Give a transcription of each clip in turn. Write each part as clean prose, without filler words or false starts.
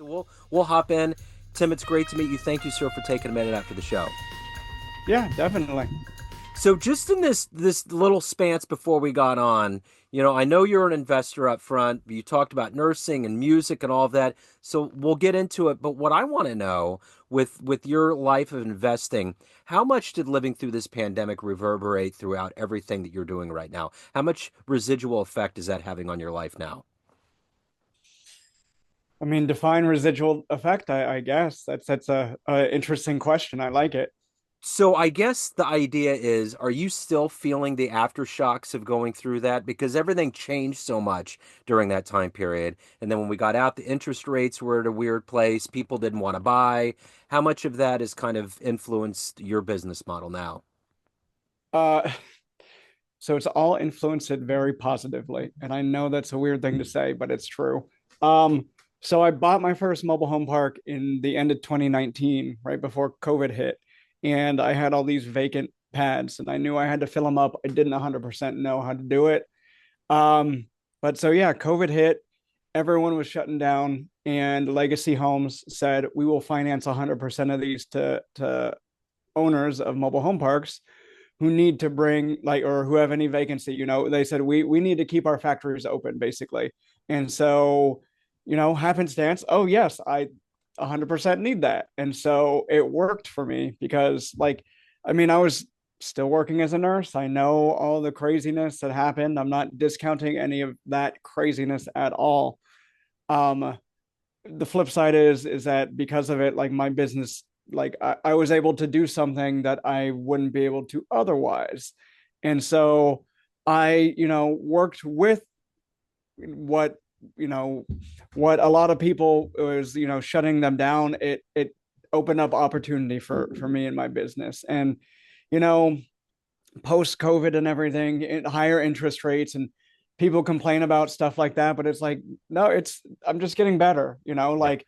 So we'll hop in. Tim, it's great to meet you. Thank you, sir, for taking a minute after the show. Yeah, definitely. So just in this little spance before we got on, I know you're an investor up front. You talked about nursing and music and all of that. So we'll get into it. But what I want to know with your life of investing, how much did living through this pandemic reverberate throughout everything that you're doing right now? How much residual effect is that having on your life now? I mean, define residual effect. I guess that's a interesting question. I like it. So I guess the idea is, are you still feeling the aftershocks of going through that? Because everything changed so much during that time period. And then when we got out, the interest rates were at a weird place. People didn't want to buy. How much of that has kind of influenced your business model now? Uh, so it's all influenced it very positively, and I know that's a weird thing to say, but it's true. Um, so I bought my first mobile home park in the end of 2019, right before COVID hit, and I had all these vacant pads, and I knew I had to fill them up. I didn't 100% know how to do it. Um, but so yeah, COVID hit, everyone was shutting down, and Legacy Homes said we will finance 100% of these to owners of mobile home parks who need to bring like or who have any vacancy. They said we need to keep our factories open basically. And so, happenstance, oh yes, I 100% need that. And so it worked for me because I mean, I was still working as a nurse. I know all the craziness that happened. I'm not discounting any of that craziness at all. um the flip side is that because of it, like my business, I was able to do something that I wouldn't be able to otherwise. And so I, worked with what, you know, what a lot of people was, shutting them down. It opened up opportunity for me in my business. And, you know, post COVID and everything, higher interest rates and people complain about stuff like that, but it's like, no, I'm just getting better, Yep.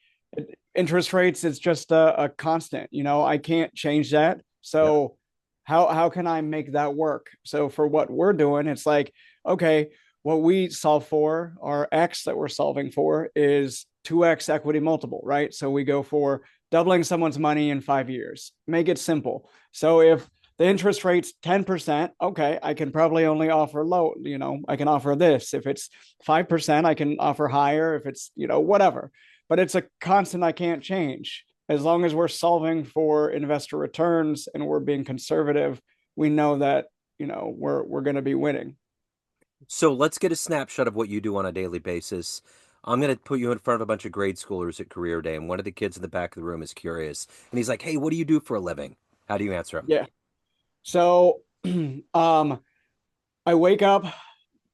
interest rates is just a constant, I can't change that. Yep. So how can I make that work? So for what we're doing, it's like, okay, what we solve for, our X that we're solving for is 2X equity multiple, right? So we go for doubling someone's money in 5 years. Make it simple. So if the interest rate's 10%, okay, I can probably only offer low, I can offer this. If it's 5%, I can offer higher. If it's, whatever. But it's a constant I can't change. As long as we're solving for investor returns and we're being conservative, we know that, we're going to be winning. So let's get a snapshot of what you do on a daily basis. I'm going to put you in front of a bunch of grade schoolers at career day, and one of the kids in the back of the room is curious. And he's like, "Hey, what do you do for a living?" How do you answer him? Yeah. So I wake up,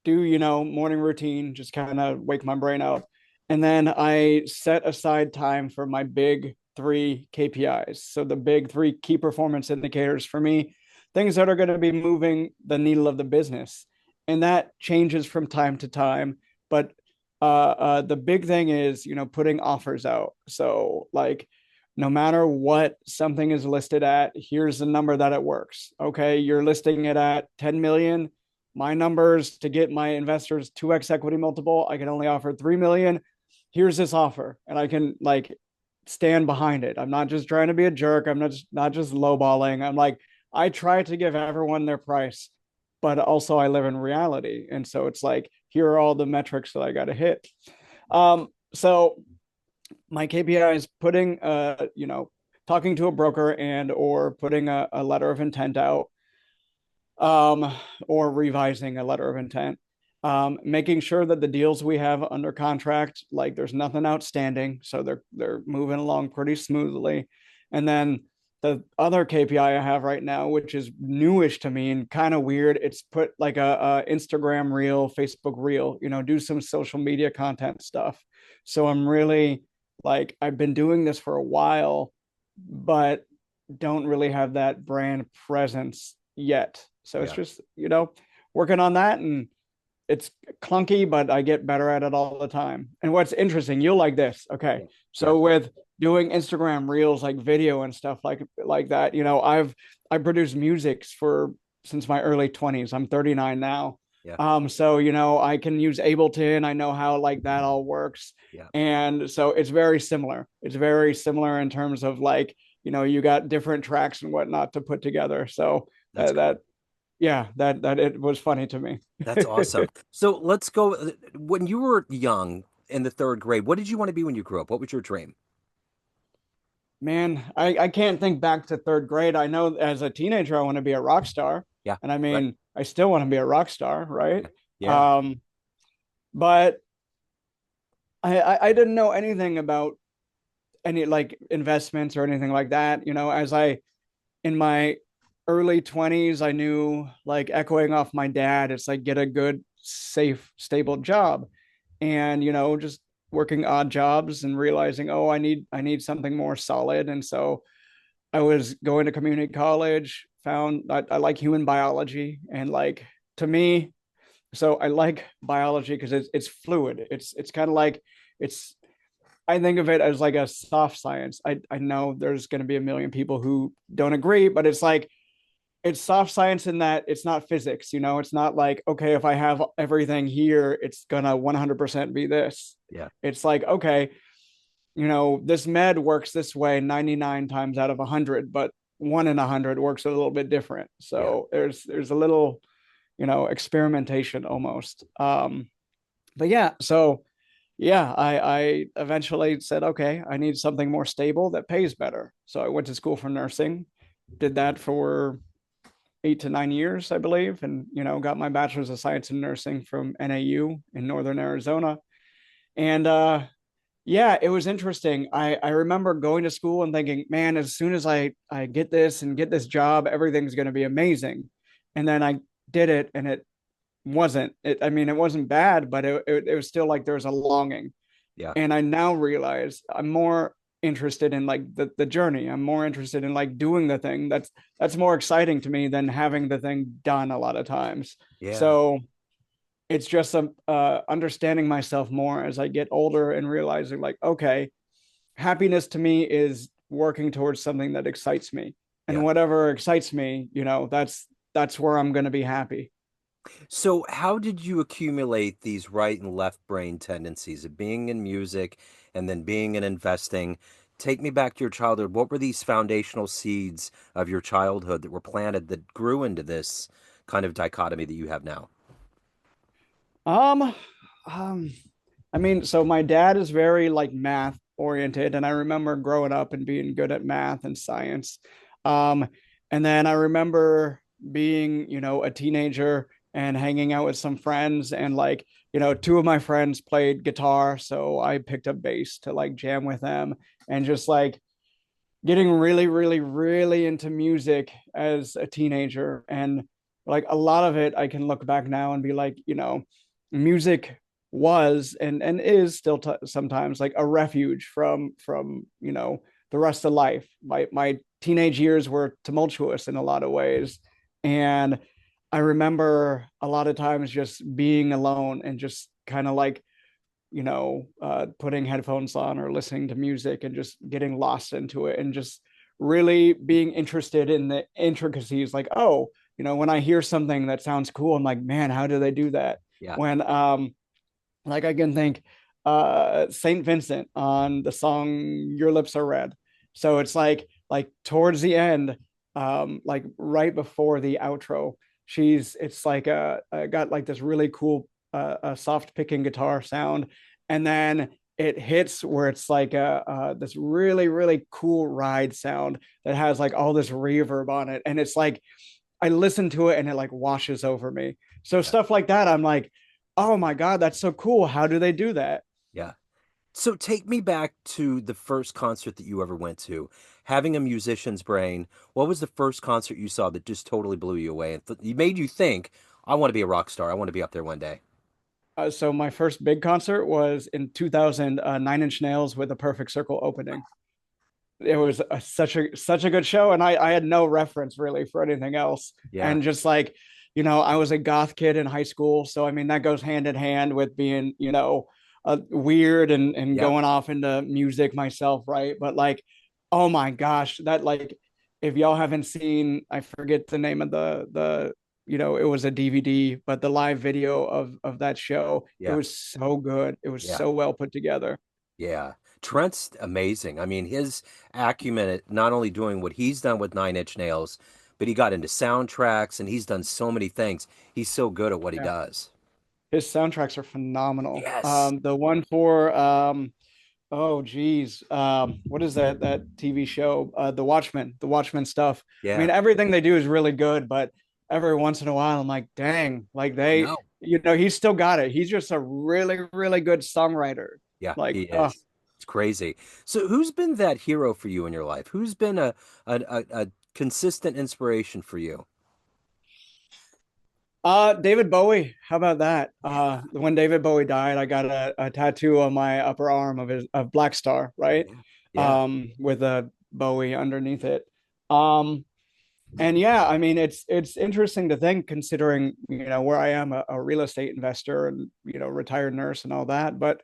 do, morning routine, just kind of wake my brain up. And then I set aside time for my big three KPIs. So the big three key performance indicators for me, things that are going to be moving the needle of the business. And that changes from time to time. But the big thing is, putting offers out. So no matter what something is listed at, here's the number that it works. Okay, you're listing it at 10 million. My numbers to get my investors 2X equity multiple, I can only offer 3 million. Here's this offer. And I can stand behind it. I'm not just trying to be a jerk. I'm not just lowballing. I'm like, I try to give everyone their price, but also I live in reality. And so it's like, here are all the metrics that I got to hit. So my KPI is putting, talking to a broker and or putting a letter of intent out, um, or revising a letter of intent, making sure that the deals we have under contract, like there's nothing outstanding, so they're moving along pretty smoothly. And then the other KPI I have right now, which is newish to me and kind of weird, it's put like a Instagram reel, Facebook reel, do some social media content stuff. So I'm really I've been doing this for a while, but don't really have that brand presence yet. So it's Yeah. just, working on that, and it's clunky, but I get better at it all the time. And what's interesting, you'll like this. Okay. Yeah. Yeah. So with doing Instagram reels, like video and stuff like that, I produced musics for since my early 20s. I'm 39 now. Yeah. So I can use Ableton. I know how that all works. Yeah. And so it's very similar. It's very similar in terms of like, you got different tracks and whatnot to put together. So That's that cool. yeah, that it was funny to me. That's awesome. So let's go. When you were young in the third grade, what did you want to be when you grew up? What was your dream? Man, I can't think back to third grade. I know as a teenager, I want to be a rock star. Yeah. And I Right. mean, I still want to be a rock star, right? Yeah. Yeah. Um, but I didn't know anything about any like investments or anything like that. As I in my early 20s, I knew, like, echoing off my dad, it's like get a good, safe, stable job. And just working odd jobs and realizing, oh, I need something more solid. And so I was going to community college, found I like human biology, and like, to me, so I like biology because it's fluid. It's kind of like, it's I think of it as like a soft science. I know there's going to be a million people who don't agree, but it's like, it's soft science in that it's not physics. It's not like, okay, if I have everything here, it's gonna 100% be this. Yeah. It's like, okay, this med works this way 99 times out of 100, but 1 in 100 works a little bit different. Yeah. So there's a little, experimentation almost. But yeah, so yeah, I eventually said, okay, I need something more stable that pays better. So I went to school for nursing, did that for 8 to 9 years, I believe, and got my bachelor's of science in nursing from NAU in Northern Arizona. And yeah, it was interesting. I remember going to school and thinking, man, as soon as I get this and get this job, everything's going to be amazing. And then I did it, and it wasn't. I mean, it wasn't bad, but it was still like there was a longing. Yeah. And I now realize I'm more interested in like the journey. I'm more interested in like doing the thing. That's more exciting to me than having the thing done a lot of times. Yeah. So it's just understanding myself more as I get older and realizing, like, okay, happiness to me is working towards something that excites me, and Yeah. whatever excites me, that's where I'm going to be happy. So, how did you accumulate these right and left brain tendencies of being in music and then being in investing? Take me back to your childhood. What were these foundational seeds of your childhood that were planted that grew into this kind of dichotomy that you have now? Um, um, I mean, so my dad is very like math oriented, and I remember growing up and being good at math and science. Um, and then I remember being, a teenager and hanging out with some friends, and like, two of my friends played guitar, so I picked up bass to like jam with them, and just like getting really, really, really into music as a teenager. And like a lot of it, I can look back now and be like, music was and is still sometimes like a refuge from the rest of life. My teenage years were tumultuous in a lot of ways, and I remember a lot of times just being alone and just kind of like, putting headphones on or listening to music and just getting lost into it, and just really being interested in the intricacies. Like, oh, when I hear something that sounds cool, I'm like, man, how do they do that? Yeah. When like, I can think Saint Vincent on the song Your Lips Are Red. So it's like towards the end, like right before the outro, it's like got like this really cool a soft picking guitar sound, and then it hits where it's like this really, really cool ride sound that has like all this reverb on it, and it's like I listen to it and it like washes over me. So Yeah. stuff like that, I'm like, oh my God, that's so cool. How do they do that? Yeah. So take me back to the first concert that you ever went to. Having a musician's brain, what was the first concert you saw that just totally blew you away and made you think, I want to be a rock star. I want to be up there one day. So my first big concert was in 2000, Nine Inch Nails with a Perfect Circle opening. It was such a good show, and I had no reference really for anything else. Yeah. And just like, I was a goth kid in high school, so I mean that goes hand in hand with being, weird and Yep. going off into music myself, right? But like, oh my gosh, that like, if y'all haven't seen, I forget the name of the it was a DVD, but the live video of that show, it Yeah. was so good. It was Yeah. so well put together. Yeah. Trent's amazing. I mean, his acumen at not only doing what he's done with Nine Inch Nails, but he got into soundtracks and he's done so many things. He's so good at what he Yeah. does. His soundtracks are phenomenal. Yes. The one for oh geez, what is that TV show? The Watchmen stuff. I Yeah. mean, everything they do is really good, but every once in a while, I'm like, dang, like I they, know. he's still got it. He's just a really, really good songwriter. Yeah, Like, he is. It's crazy. So who's been that hero for you in your life? Who's been a consistent inspiration for you? David Bowie. How about that? Yeah. When David Bowie died, I got a tattoo on my upper arm of Black Star, right? Yeah. Yeah. With a Bowie underneath it. Um, and yeah, I mean, it's interesting to think, considering where I am, a real estate investor and retired nurse and all that. But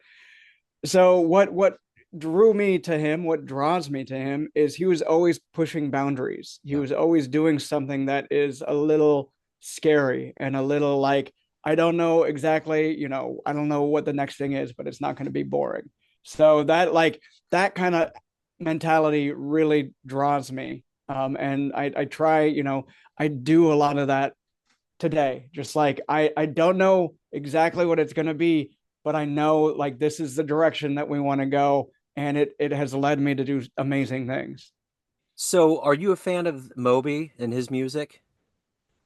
so what drew me to him, what draws me to him, is he was always pushing boundaries. He Yeah. was always doing something that is a little scary and a little like, I don't know exactly, I don't know what the next thing is, but it's not going to be boring. So that kind of mentality really draws me. And I try, I do a lot of that today. Just like I don't know exactly what it's going to be, but I know like this is the direction that we want to go, and it has led me to do amazing things. So are you a fan of Moby and his music?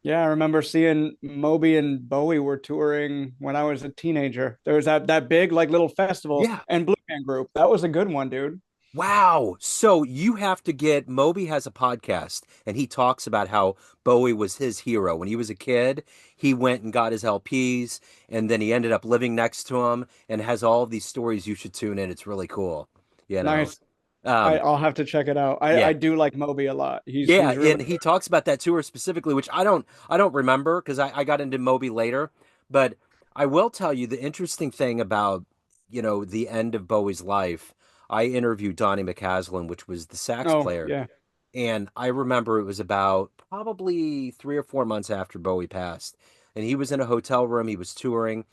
Yeah, I remember seeing Moby and Bowie were touring when I was a teenager. There was that big like little festival Yeah. and Blue Man Group. That was a good one, dude. Wow. So you have to get Moby has a podcast and he talks about how Bowie was his hero. When he was a kid, he went and got his LPs and then he ended up living next to him and has all of these stories. You should tune in. It's really cool. You know. Nice. Um, I'll have to check it out. I yeah. do like Moby a lot. Yeah, He's really and he good. talks about that tour specifically, which I don't remember because I got into Moby later. But I will tell you the interesting thing about, the end of Bowie's life. I interviewed Donnie McCaslin, which was the sax Oh player. yeah. And I remember it was about probably 3 or 4 months after Bowie passed. And he was in a hotel room, he was touring,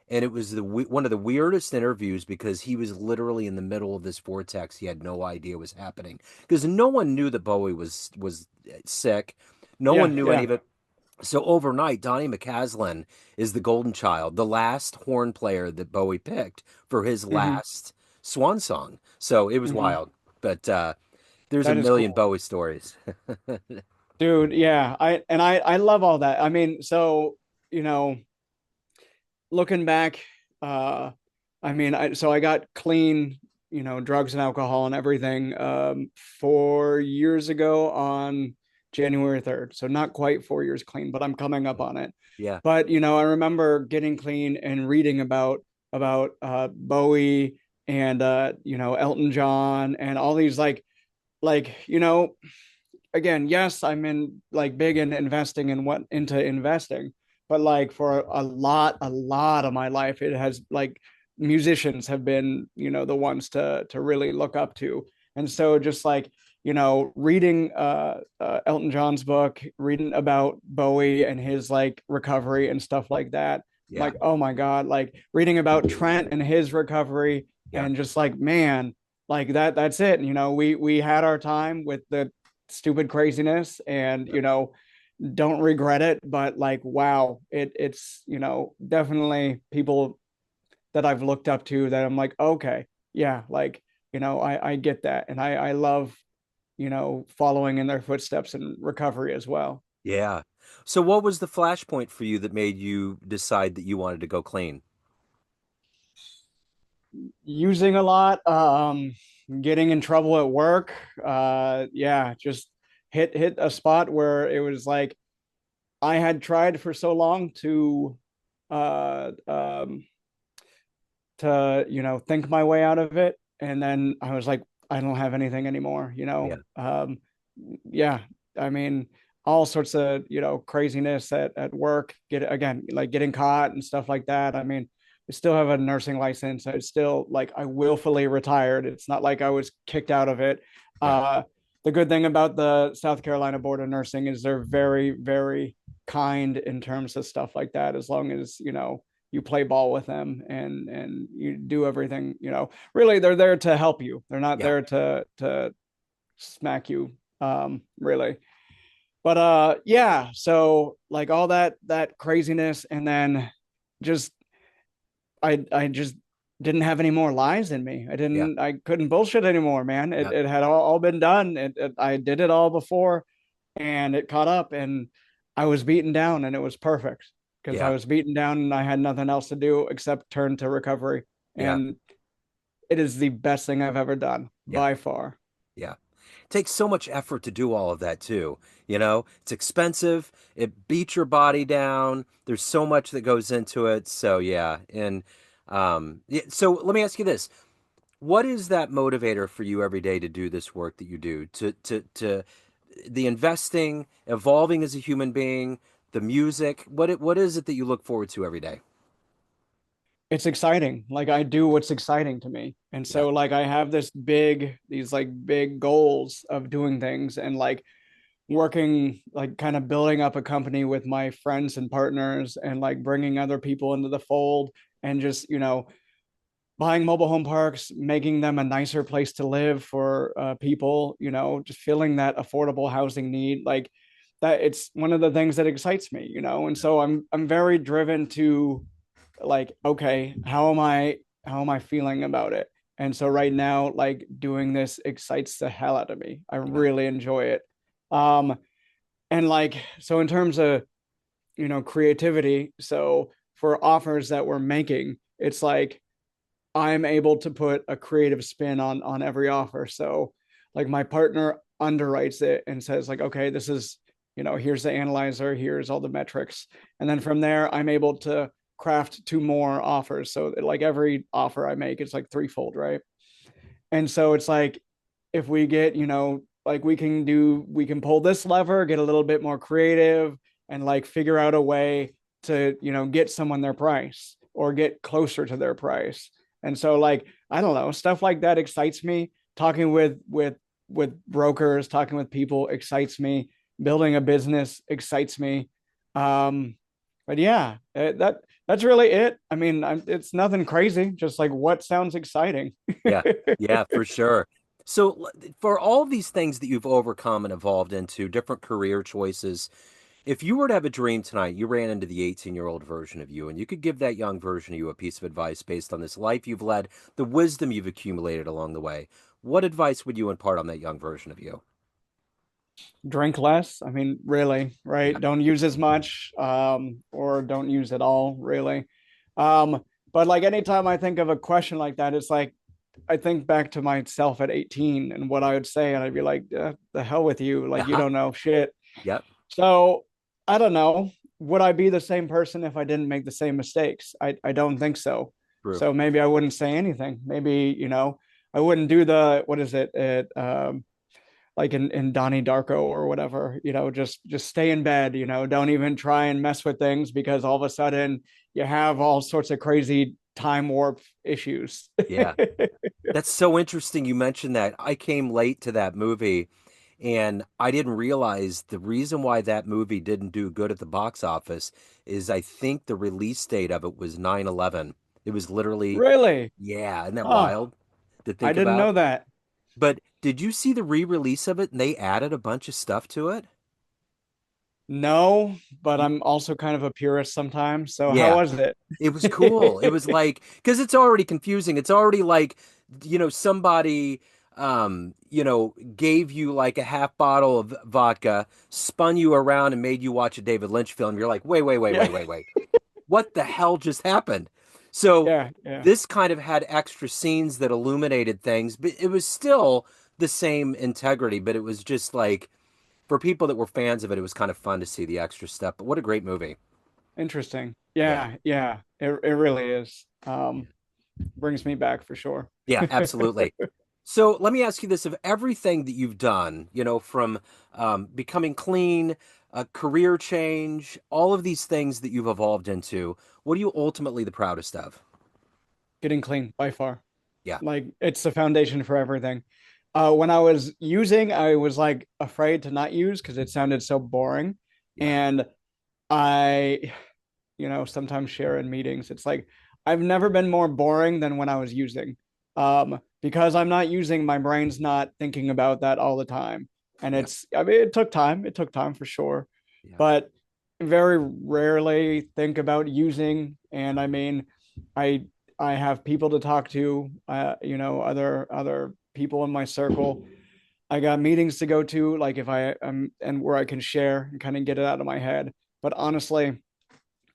and it was one of the weirdest interviews because he was literally in the middle of this vortex. He had no idea what was happening because no one knew that Bowie was sick. No Yeah, one knew any yeah. of it. So overnight, Donnie McCaslin is the golden child, the last horn player that Bowie picked for his Hmm. last swan song. So it was Hmm. wild. But there's a That is million cool. Bowie stories. Dude, yeah. I love all that. I mean, so, you know, looking back, uh I mean, I got clean, drugs and alcohol and everything 4 years ago on January 3rd. So not quite 4 years clean, but I'm coming up on it. Yeah, But, I remember getting clean and reading about Bowie and Elton John and all these like, again, yes, I'm in like big in investing and what into investing, but like for a lot of my life, it has like musicians have been, the ones to really look up to. And so just like, reading Elton John's book, reading about Bowie and his like recovery and stuff like that, yeah, like, oh my God, like reading about Trent and his recovery yeah, and just like, man, like that's it. We had our time with the stupid craziness and don't regret it, but like wow, it's definitely people that I've looked up to that I'm like, okay, yeah, like I get that, and I love following in their footsteps in recovery as well. yeah. So what was the flashpoint for you that made you decide that you wanted to go clean? Using a lot, getting in trouble at work, yeah, just hit a spot where it was like I had tried for so long uh um think my way out of it, and then I was like, I don't have anything anymore. Yeah, Yeah, I mean, all sorts of craziness at work, get again like getting caught and stuff like that. I mean, I still have a nursing license. I still like I willfully retired. It's not like I was kicked out of it. yeah, The good thing about the South Carolina Board of Nursing is they're very, very kind in terms of stuff like that, as long as you play ball with them and you do everything, really they're there to help you. They're not Yeah. there to smack you, really. But yeah, so like all that craziness, and then just I just didn't have any more lies in me. Yeah. I couldn't bullshit anymore, man. Yeah. It had all been done. I did it all before, and it caught up, and I was beaten down, and it was perfect because I Yeah. was beaten down and I had nothing else to do except turn to recovery. Yeah. And it is the best thing I've ever done Yeah. by far. Yeah. Takes so much effort to do all of that too. It's expensive. It beats your body down. There's so much that goes into it. So yeah. And yeah, so let me ask you this. What is that motivator for you every day to do this work that you do? To the investing, evolving as a human being, the music. What is it that you look forward to every day? It's exciting. Like I do what's exciting to me. And Yeah. so like I have these like big goals of doing things, and like working, like kind of building up a company with my friends and partners, and like bringing other people into the fold, and just, buying mobile home parks, making them a nicer place to live for people, just filling that affordable housing need. Like that, it's one of the things that excites me, and so I'm very driven to, like, okay, how am I feeling about it? And so right now, like doing this excites the hell out of me. I Yeah. really enjoy it. um and like, so in terms of, creativity, so for offers that we're making, it's like I'm able to put a creative spin on every offer. So like my partner underwrites it and says like, okay, this is, here's the analyzer, here's all the metrics. And then from there, I'm able to craft two more offers. So like every offer I make, it's like threefold, right? And so it's like, if we get, like we can pull this lever, get a little bit more creative, and like figure out a way to, get someone their price or get closer to their price. And so like, I don't know, stuff like that excites me. Talking with brokers, talking with people excites me. Building a business excites me. Um, but yeah, that's really it. I mean, it's nothing crazy, just like what sounds exciting. Yeah. Yeah, for sure. So for all of these things that you've overcome and evolved into, different career choices, if you were to have a dream tonight, you ran into the 18-year-old version of you, and you could give that young version of you a piece of advice based on this life you've led, the wisdom you've accumulated along the way. What advice would you impart on that young version of you? Drink less. I mean, really, Yeah. right? Don't use as much, or don't use at all, really. But like anytime I think of a question like that, it's like I think back to myself at 18 and what I would say, and I'd be like, the hell with you. Like, you Yeah. don't know shit. Yep. So I don't know. Would I be the same person if I didn't make the same mistakes? I don't think so. True. So maybe I wouldn't say anything. Maybe, I wouldn't do the, what is it, like in Donnie Darko or whatever, just stay in bed, don't even try and mess with things, because all of a sudden you have all sorts of crazy time warp issues. Yeah. That's so interesting you mentioned that. I came late to that movie and I didn't realize the reason why that movie didn't do good at the box office is I think the release date of it was 9/11. It was literally, Really? yeah, isn't that Huh. wild to I think didn't about? know that. But did you see the re-release of it and they added a bunch of stuff to it? No, but Y- I'm also kind of a purist sometimes. So how Yeah. was it? It was cool. It was like, because it's already confusing. It's already like, somebody, gave you like a half bottle of vodka, spun you around and made you watch a David Lynch film. You're like, wait, wait, wait, Yeah. wait, wait, wait. What the hell just happened? So Yeah, yeah. this kind of had extra scenes that illuminated things, but it was still the same integrity, but it was just like, for people that were fans of it, it was kind of fun to see the extra stuff. But what a great movie. Interesting. Yeah. Yeah, yeah. It really is. Brings me back for sure. Yeah, absolutely. So let me ask you this: of everything that you've done, from becoming clean, a career change, all of these things that you've evolved into, what are you ultimately the proudest of? Getting clean by far. Yeah, Like it's the foundation for everything. When I was using, I was like afraid to not use because it sounded so boring. yeah, And I sometimes share in meetings. It's like I've never been more boring than when I was using. Because I'm not using, my brain's not thinking about that all the time. And Yeah. I mean, it took time for sure, Yeah. but very rarely think about using. And I mean, I I have people to talk to, other people in my circle. I got meetings to go to, like if I am, and where I can share and kind of get it out of my head. But honestly,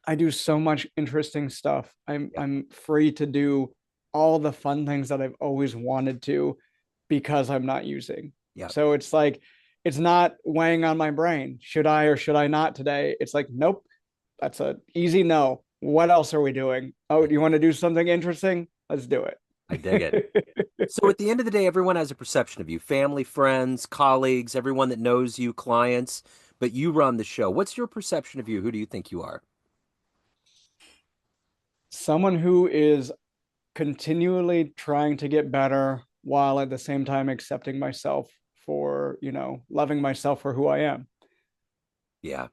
I do so much interesting stuff. I'm Yeah. I'm free to do all the fun things that I've always wanted to because I'm not using. Yeah. So it's like it's not weighing on my brain. Should I or should I not today? It's like, nope, that's a easy no. What else are we doing? Oh, I, do you want to do something interesting? Let's do I dig it. it. So at the end of the day, everyone has a perception of you, family, friends, colleagues, everyone that knows you, clients, but you run the show. What's your perception of you? Who do you think you are? Someone who is continually trying to get better while at the same time accepting myself for, loving myself for who I am. Yeah.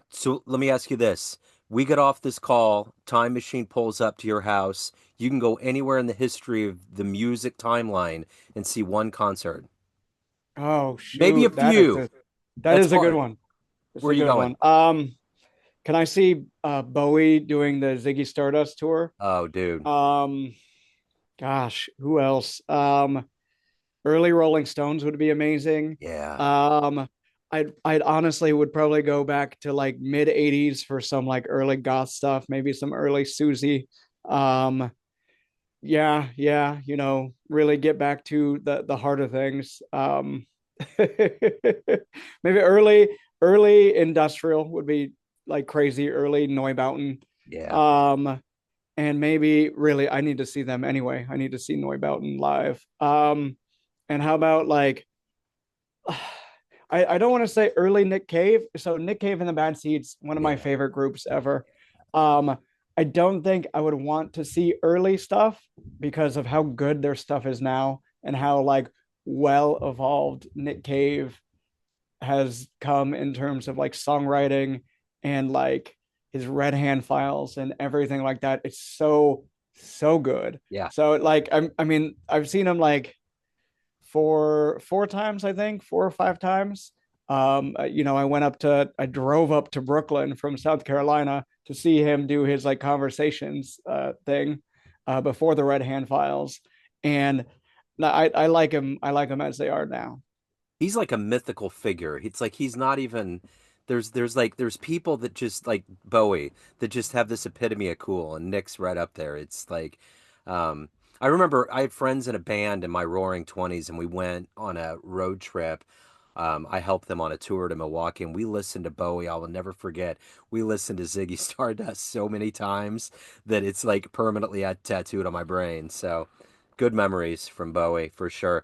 So let me ask you this. We get off this call, time machine pulls up to your house. You can go anywhere in the history of the music timeline and see one concert. Oh Maybe a shoot, few. that That's is a good hard. one. It's Where are a you good going? one. Can I see Bowie doing the Ziggy Stardust tour? Oh, dude. Um, Gosh, who else? Early Rolling Stones would be amazing. Yeah. Um, I'd honestly would probably go back to like mid '80s for some like early goth stuff, maybe some early Susie. Um, yeah, yeah, really get back to the heart of things. Maybe early industrial would be like crazy early Neubauten. Yeah. Um, and maybe really I need to see them anyway. I need to see Neubauten live. And how about like I don't want to say early Nick Cave. So Nick Cave and the Bad Seeds, one of my Yeah. favorite groups ever. Um, I don't think I would want to see early stuff because of how good their stuff is now and how like well evolved Nick Cave has come in terms of like songwriting and like his Red Hand files and everything like that. It's so good. Yeah. So like I mean I've seen him like four times, I think, 4 or 5 times. I drove up to Brooklyn from South Carolina to see him do his like conversations thing before the Red Hand Files, and I like him. I like him as they are now. He's like a mythical figure. It's like he's not even there's people that just like Bowie that just have this epitome of cool, and Nick's right up there. It's like um I remember I had friends in a band in my roaring 20s and we went on a road trip. I helped them on a tour to Milwaukee and we listened to Bowie. I will never forget. We listened to Ziggy Stardust so many times that it's like permanently tattooed on my brain. So good memories from Bowie for sure.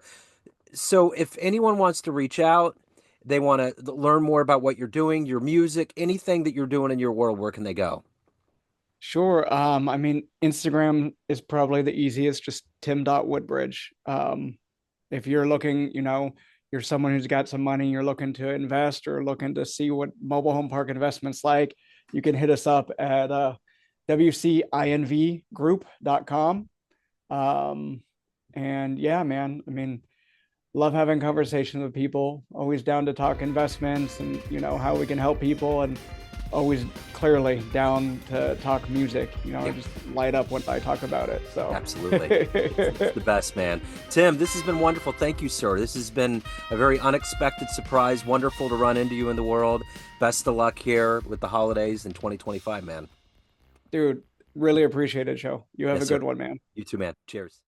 So if anyone wants to reach out, they want to learn more about what you're doing, your music, anything that you're doing in your world, where can they go? Sure. I mean, Instagram is probably the easiest, just tim.woodbridge. If you're looking, you're someone who's got some money, you're looking to invest or looking to see what mobile home park investments like, you can hit us up at wcinvgroup.com. Um, and yeah, man, I mean, love having conversations with people, always down to talk investments and, how we can help people, and always clearly down to talk music. I Yep, just light up when I talk about it. So absolutely. It's the best, man. Tim, this has been wonderful. Thank you, sir. This has been a very unexpected surprise. Wonderful to run into you in the world. Best of luck here with the holidays in 2025, man. dude, really appreciate it, Joe. You have Yes, a sir. good one, man. You too, man. Cheers.